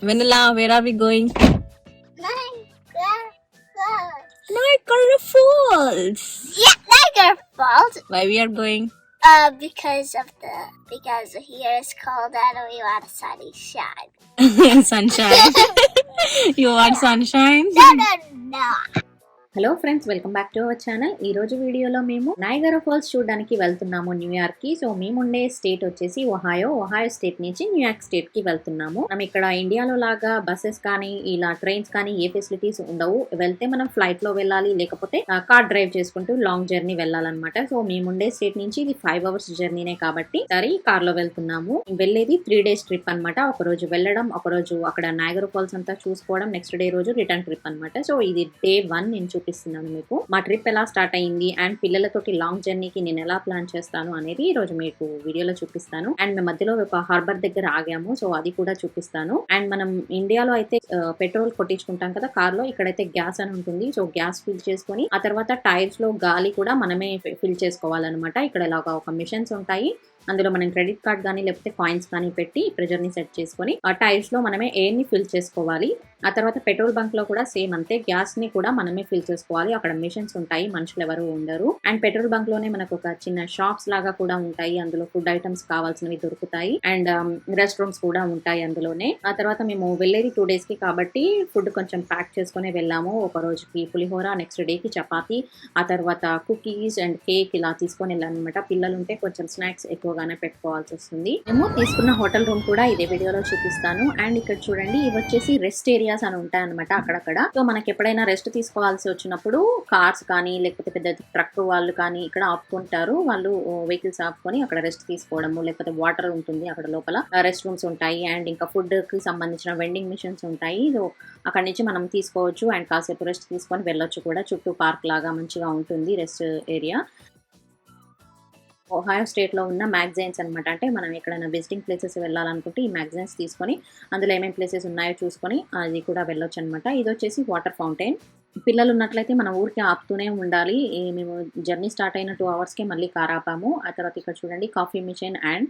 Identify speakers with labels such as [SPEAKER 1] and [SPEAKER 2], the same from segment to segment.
[SPEAKER 1] Vanilla, where are we going?
[SPEAKER 2] Niagara
[SPEAKER 1] Falls.
[SPEAKER 2] Yeah, Niagara Falls.
[SPEAKER 1] Why we are going?
[SPEAKER 2] Because here is cold and we want sunshine.
[SPEAKER 1] Sunshine. You want sunshine?
[SPEAKER 2] No.
[SPEAKER 3] Hello friends, welcome back to our channel. ఈ రోజు వీడియోలో మేము Niagara falls చూడడానికి వెళ్తున్నాము New York కి. So మేము ఉండే state వచ్చేసి ఒహాయో స్టేట్ నుంచి న్యూయార్క్ స్టేట్ కి వెళ్తున్నాము. మనం ఇక్కడ ఇండియాలో లాగా బస్సెస్ కానీ ఇలా ట్రైన్స్ కానీ ఏ ఫెసిలిటీస్ ఉండవు. వెళ్తే మనం ఫ్లైట్ లో వెళ్ళాలి, లేకపోతే కార్ డ్రైవ్ చేసుకుంటూ లాంగ్ జర్నీ వెళ్ళాలన్నమాట. సో మేము ఉండే స్టేట్ నుంచి ఇది 5 hours జర్నీనే కాబట్టి సరే కార్ లో వెళ్తున్నాము. వెళ్ళేది 3 days ట్రిప్ అనమాట. ఒక రోజు వెళ్ళడం, ఒక రోజు అక్కడ నయాగరా ఫాల్స్ అంతా చూసుకోవడం, నెక్స్ట్ డే రోజు రిటర్న్ ట్రిప్ అనమాట. సో ఇది Day 1 నేను చూపిస్తున్నాను మీకు. మా ట్రిప్ ఎలా స్టార్ట్ అయ్యింది అండ్ పిల్లలతోటి లాంగ్ జర్నీకి నేను ఎలా ప్లాన్ చేస్తాను అనేది ఈ రోజు మీకు వీడియోలో చూపిస్తాను. అండ్ మేము మధ్యలో ఒక హార్బర్ దగ్గర ఆగాము, సో అది కూడా చూపిస్తాను. అండ్ మనం ఇండియాలో అయితే పెట్రోల్ కొట్టించుకుంటాం కదా కార్ లో, ఇక్కడైతే గ్యాస్ అని ఉంటుంది. సో గ్యాస్ ఫిల్ చేసుకొని ఆ తర్వాత టైర్స్ లో గాలి కూడా మనమే ఫిల్ చేసుకోవాలన్నమాట. ఇక్కడ ఇలాగా ఒక మిషన్స్ ఉంటాయి, అందులో మనం క్రెడిట్ కార్డ్ కానీ లేకపోతే కాయిన్స్ కానీ పెట్టి ప్రెజర్ ని సెట్ చేసుకొని ఆ టైర్స్ లో మనమే ఎయిర్ ని ఫిల్ చేసుకోవాలి. ఆ తర్వాత పెట్రోల్ బంక్ లో కూడా సేమ్ అంతే, గ్యాస్ ని కూడా మనమే ఫిల్ చేసుకోవాలి. అక్కడ మిషన్స్ ఉంటాయి, మనుషులు ఎవరు ఉండరు. అండ్ పెట్రోల్ బంక్ లోనే మనకు ఒక చిన్న షాప్స్ లాగా కూడా ఉంటాయి, అందులో ఫుడ్ ఐటమ్స్ కావాల్సినవి దొరుకుతాయి. అండ్ రెస్ట్ రూమ్స్ కూడా ఉంటాయి అందులోనే. ఆ తర్వాత మేము వెళ్ళేది 2 days కి కాబట్టి ఫుడ్ కొంచెం ప్యాక్ చేసుకుని వెళ్ళాము. ఒక రోజుకి పులిహోర, నెక్స్ట్ డే కి చపాతి, ఆ తర్వాత కుకీస్ అండ్ కేక్ ఇలా తీసుకొని వెళ్ళాలన్నమాట. పిల్లలు ఉంటే కొంచెం స్నాక్స్ ఎక్కువగానే పెట్టుకోవాల్సి వస్తుంది. మేము తీసుకున్న హోటల్ రూమ్ కూడా ఇదే వీడియోలో చూపిస్తాను. అండ్ ఇక్కడ చూడండి, ఇవి వచ్చేసి రెస్ట్ ఏరియాస్ అని ఉంటాయి అనమాట అక్కడక్కడ. సో మనకి ఎప్పుడైనా రెస్ట్ తీసుకోవాల్సి వచ్చినప్పుడు కార్స్ కానీ లేకపోతే పెద్ద ట్రక్ వాళ్ళు కానీ ఇక్కడ ఆపుకుంటారు. వాళ్ళు వెహికల్స్ ఆపుకొని అక్కడ రెస్ట్ తీసుకోవడము, లేకపోతే వాటర్ ఉంటుంది అక్కడ లోపల, రెస్ట్ రూమ్స్ ఉంటాయి. అండ్ ఇంకా ఫుడ్ కి సంబంధించిన వెండింగ్ మిషన్స్ ఉంటాయి. సో అక్కడ నుంచి మనం తీసుకోవచ్చు అండ్ కాసేపు రెస్ట్ తీసుకొని వెళ్ళొచ్చు కూడా. చుట్టూ పార్క్ లాగా మంచిగా ఉంటుంది రెస్ట్ ఏరియా. ఒహాయో స్టేట్ లో ఉన్న మ్యాగజైన్స్ అనమాట. అంటే మనం ఎక్కడైనా విజిటింగ్ ప్లేసెస్ వెళ్ళాలనుకుంటే ఈ మ్యాగజైన్స్ తీసుకొని అందులో ఏమేమి ప్లేసెస్ ఉన్నాయో చూసుకొని అది కూడా వెళ్ళొచ్చు అనమాట. ఇది వచ్చేసి వాటర్ ఫౌంటైన్. పిల్లలు ఉన్నట్లయితే మనం ఊరికి ఆపుతూనే ఉండాలి. మేము జర్నీ స్టార్ట్ అయిన 2 hours మనం కార్ ఆపాము. ఆ తర్వాత ఇక్కడ చూడండి coffee machine and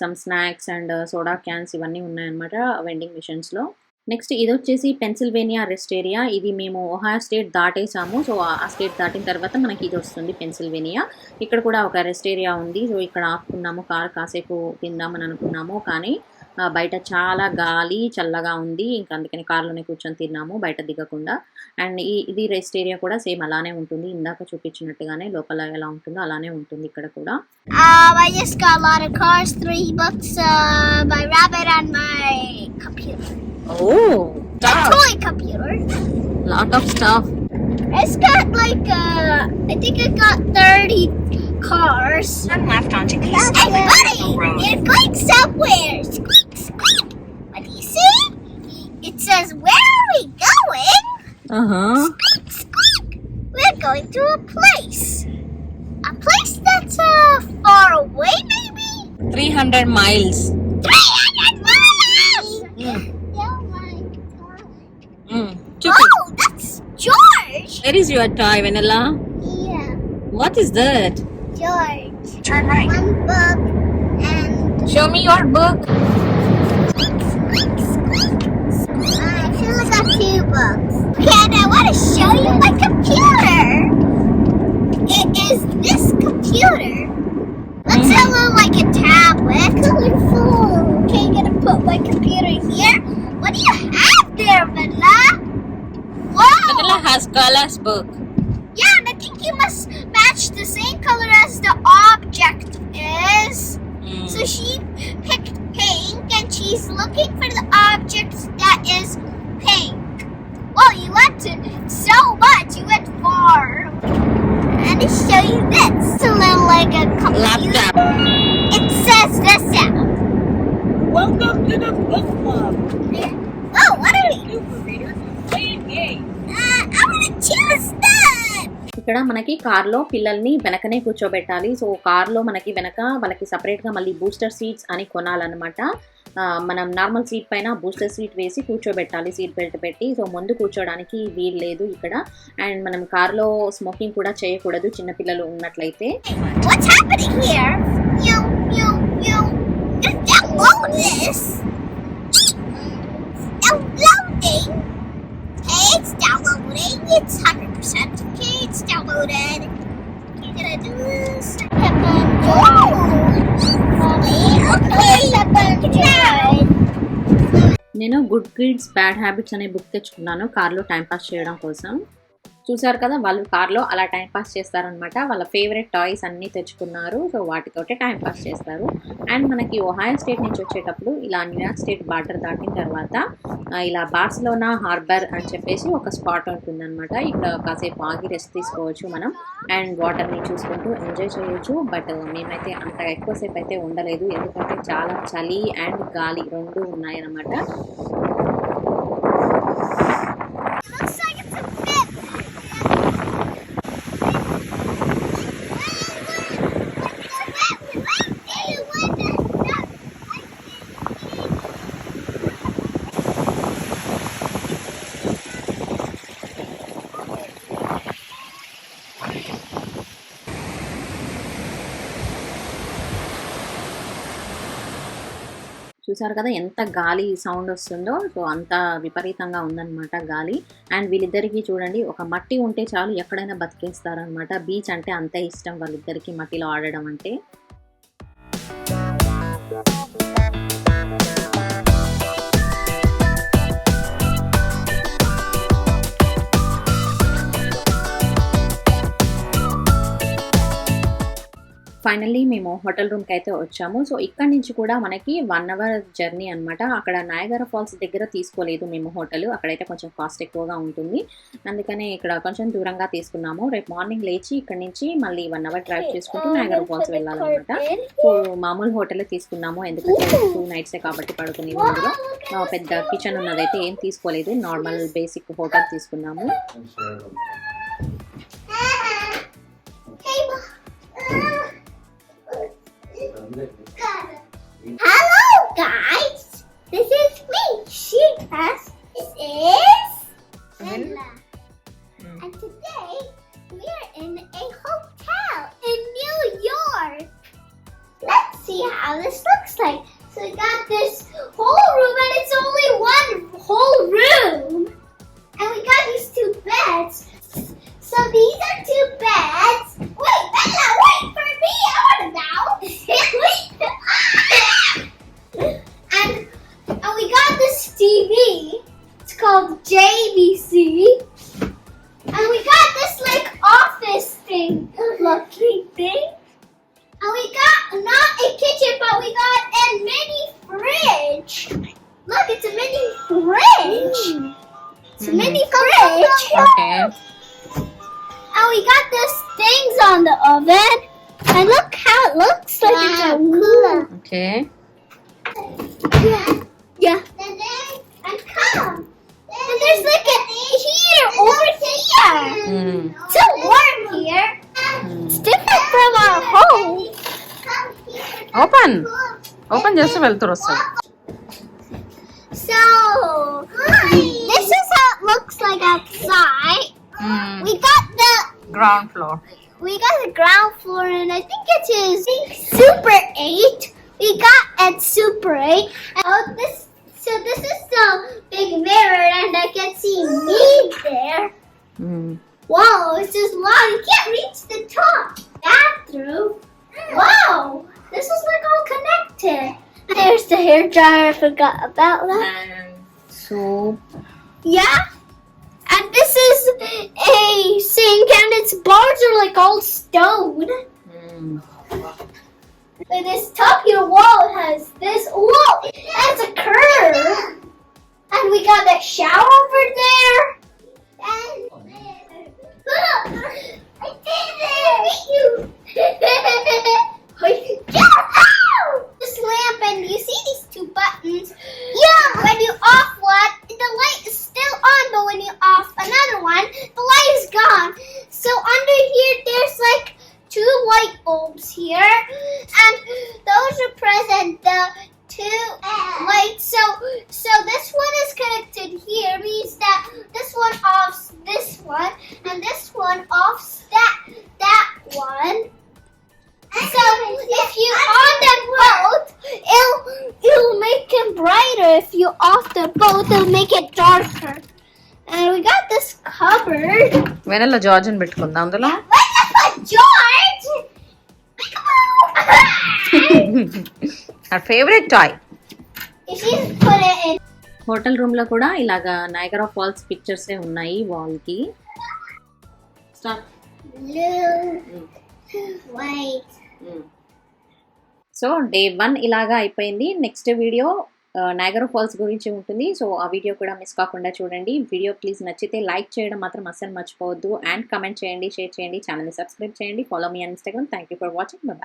[SPEAKER 3] some snacks and soda cans ఇవన్నీ ఉన్నాయన్నమాట వెండింగ్ మిషన్స్ లో. నెక్స్ట్ ఇది వచ్చేసి పెన్సిల్వేనియా రెస్ట్ ఏరియా. ఇది మేము ఒహాయో స్టేట్ దాటేసాము. సో ఆ స్టేట్ దాటిన తర్వాత మనకి ఇది వస్తుంది పెన్సిల్వేనియా. ఇక్కడ కూడా ఒక రెస్ట్ ఏరియా ఉంది. సో ఇక్కడ ఆపుకున్నాము, కార్ కాసేపు తిందామని అనుకున్నాము, కానీ బయట చాలా గాలి చల్లగా ఉంది. ఇంకా అందుకని కార్లోనే కూర్చొని తిన్నాము బయట దిగకుండా. అండ్ ఇది రెస్ట్ ఏరియా కూడా సేమ్ అలానే ఉంటుంది, ఇందాక చూపించినట్టుగానే లోపల ఎలా ఉంటుందో అలానే ఉంటుంది ఇక్కడ కూడా.
[SPEAKER 2] I just got a lot of cars, 3 books, my rabbit and my computer.
[SPEAKER 1] Oh,
[SPEAKER 2] a toy computer.
[SPEAKER 1] Lot of stuff.
[SPEAKER 2] It's got like I think it got 30 cars.
[SPEAKER 4] Turn left onto East
[SPEAKER 2] Everybody,
[SPEAKER 4] Road.
[SPEAKER 2] you're going somewhere. Squeak, squeak. What do you see? It says, where are we going? Squeak, squeak. We're going to a place. A place that's far away, maybe?
[SPEAKER 1] 300 miles.
[SPEAKER 2] 300 miles! Oh my God. Oh, that's George!
[SPEAKER 1] Where is your toy, Vanilla?
[SPEAKER 2] Yeah,
[SPEAKER 1] What is that?
[SPEAKER 2] George.
[SPEAKER 4] Turn right.
[SPEAKER 2] 1 book and
[SPEAKER 1] Show me your book.
[SPEAKER 2] squeak, squeak, squeak. I feel like I got 2 books. And I want to show you my computer. It is this computer. Looks a little like a tablet. Colorful. Okay, I'm gonna put my computer here. What do you have there, Vanilla? Whoa!
[SPEAKER 1] Vanilla has colors book.
[SPEAKER 2] Yeah, and I think you must match the same color as the object is. So she picked pink and she's looking for the object that is pink. Well, you went to so much, you went far. Let me show you this. It's a little like a computer.
[SPEAKER 1] Laptop.
[SPEAKER 2] It says this out.
[SPEAKER 5] Welcome to the book club.
[SPEAKER 2] Oh, what are we?
[SPEAKER 5] Super readers playing games.
[SPEAKER 2] I want to choose that.
[SPEAKER 3] ఇక్కడ మనకి car లో పిల్లల్ని వెనకనే కూర్చోబెట్టాలి. So car లో మనకి వెనక వాళ్ళకి separate గా మళ్ళీ బూస్టర్ సీట్స్ అని కొనాలన్నమాట. మనం నార్మల్ సీట్ పైన బూస్టర్ సీట్ వేసి కూర్చోబెట్టాలి, సీట్ బెల్ట్ పెట్టి. సో ముందు కూర్చోడానికి వీలు లేదు ఇక్కడ. అండ్ మనం కార్లో స్మోకింగ్ కూడా చేయకూడదు చిన్నపిల్లలు ఉన్నట్లయితే.
[SPEAKER 2] What's happening here? You download this. it's downloading. It's 100%. Okay, it's downloaded. You're gonna do this.
[SPEAKER 3] నేను గుడ్ కిడ్స్ బ్యాడ్ హ్యాబిట్స్ అనే బుక్ తెచ్చుకున్నాను కార్లో టైంపాస్ చేయడం కోసం. చూసారు కదా వాళ్ళు కార్లో అలా టైంపాస్ చేస్తారనమాట. వాళ్ళ ఫేవరెట్ టాయ్స్ అన్నీ తెచ్చుకున్నారు. సో వాటితోటే టైంపాస్ చేస్తారు. అండ్ మనకి ఒహాయో స్టేట్ నుంచి వచ్చేటప్పుడు ఇలా న్యూయార్క్ స్టేట్ బార్డర్ దాటిన తర్వాత ఇలా బార్సిలోనా హార్బర్ అని చెప్పేసి ఒక స్పాట్ ఉంటుందన్నమాట. ఇక్కడ కాసేపు ఆగి రెస్ట్ తీసుకోవచ్చు మనం అండ్ వాటర్ని చూసుకుంటూ ఎంజాయ్ చేయొచ్చు. బట్ మేమైతే అంత ఎక్కువసేపు అయితే ఉండలేదు, ఎందుకంటే చాలా చలి అండ్ గాలి రెండు ఉన్నాయన్నమాట. చూసారు కదా ఎంత గాలి సౌండ్ వస్తుందో. సో అంత విపరీతంగా ఉందన్నమాట గాలి. అండ్ వీళ్ళిద్దరికి చూడండి ఒక మట్టి ఉంటే చాలు ఎక్కడైనా బతికేస్తారనమాట. బీచ్ అంటే అంతే ఇష్టం వాళ్ళిద్దరికి, మట్టిలో ఆడడం అంటే. ఫైనల్లీ మేము హోటల్ రూమ్కి అయితే వచ్చాము. సో ఇక్కడ నుంచి కూడా మనకి 1 hour జర్నీ అనమాట. అక్కడ నయాగరా ఫాల్స్ దగ్గర తీసుకోలేదు మేము హోటల్, అక్కడైతే కొంచెం కాస్ట్ ఎక్కువగా ఉంటుంది, అందుకనే ఇక్కడ కొంచెం దూరంగా తీసుకున్నాము. రేపు మార్నింగ్ లేచి ఇక్కడ నుంచి మళ్ళీ 1 hour డ్రైవ్ చేసుకుంటూ నయాగరా ఫాల్స్ వెళ్ళాలన్నమాట. సో మామూలు హోటల్ తీసుకున్నాము, ఎందుకంటే 2 nights కాబట్టి పడుకునే ముందుగా. పెద్ద కిచెన్ ఉన్నదైతే ఏం తీసుకోలేదు, నార్మల్ బేసిక్ హోటల్ తీసుకున్నాము.
[SPEAKER 2] Hello guys, this is me, Sheetas. This is Ella. And today we are in a hotel in New York. Let's see how this looks like. So we got this whole room and it's only one whole room. And we got these 2 beds. So these are 2 beds. Wait, Bella, wait for me. I want to know. and we got this TV. It's called JVC. And we got this like office thing looking thing. And we got not a kitchen, but we got a mini fridge. Look, it's a mini fridge. It's a mini fridge.
[SPEAKER 1] Okay.
[SPEAKER 2] And we got these things on the oven. And look how it looks like it's a cooler.
[SPEAKER 1] Okay.
[SPEAKER 2] Yeah. And come. And there's like a heater over here. It's so warm here. It's different from our home.
[SPEAKER 1] Open చేసి వెళ్తురు వస్తుంది.
[SPEAKER 2] So, this is how it looks like outside. We got the
[SPEAKER 1] Ground floor.
[SPEAKER 2] We got the ground floor, and I think it is Super 8. We got at Super 8. Oh, this is the big mirror, and I can see me there. Wow, it's just long. You can't reach the top. Bathroom. Wow, this is like all connected. There's the hair dryer. I forgot about that.
[SPEAKER 1] And soap.
[SPEAKER 2] Yeah. And this is a sink, and its bars are like all stone. But this top here wall has this. Whoa, that's a curve. And we got that shower over there. And look, I did it. This lamp, and you see these 2 buttons. Yeah, when you off one, the light is still on, but when you off another one, the light is gone. So under here, there's like 2 light bulbs here, and those represent the 2 lights. So this one is connected here, means that this one offs this one, and this one offs that one. So if you on them both, it'll make it brighter. If you off them both, it'll make it darker. And we got this cupboard.
[SPEAKER 1] వెనల్లో George అని పెట్టుకుందా అందులో.
[SPEAKER 2] Where's George?
[SPEAKER 1] her favorite toy.
[SPEAKER 2] She's put it in.
[SPEAKER 3] Hotel room లో కూడా ఇలాగా Niagara falls pictures ఉన్నాయి wall కి.
[SPEAKER 2] Blue, white.
[SPEAKER 3] So day 1 ఇలాగా అయిపోయింది. నెక్స్ట్ వీడియో నయాగరా ఫాల్స్ గురించి ఉంటుంది. సో ఆ వీడియో కూడా మిస్ కాకుండా చూడండి. వీడియో ప్లీజ్ నచ్చితే లైక్ చేయడం మాత్రం అస్సలు మర్చిపోవద్దు. అండ్ కమెంట్ చేయండి, షేర్ చేయండి, ఛానల్ని సబ్స్క్రైబ్ చేయండి. Follow me on Instagram. Thank you for watching. Bye.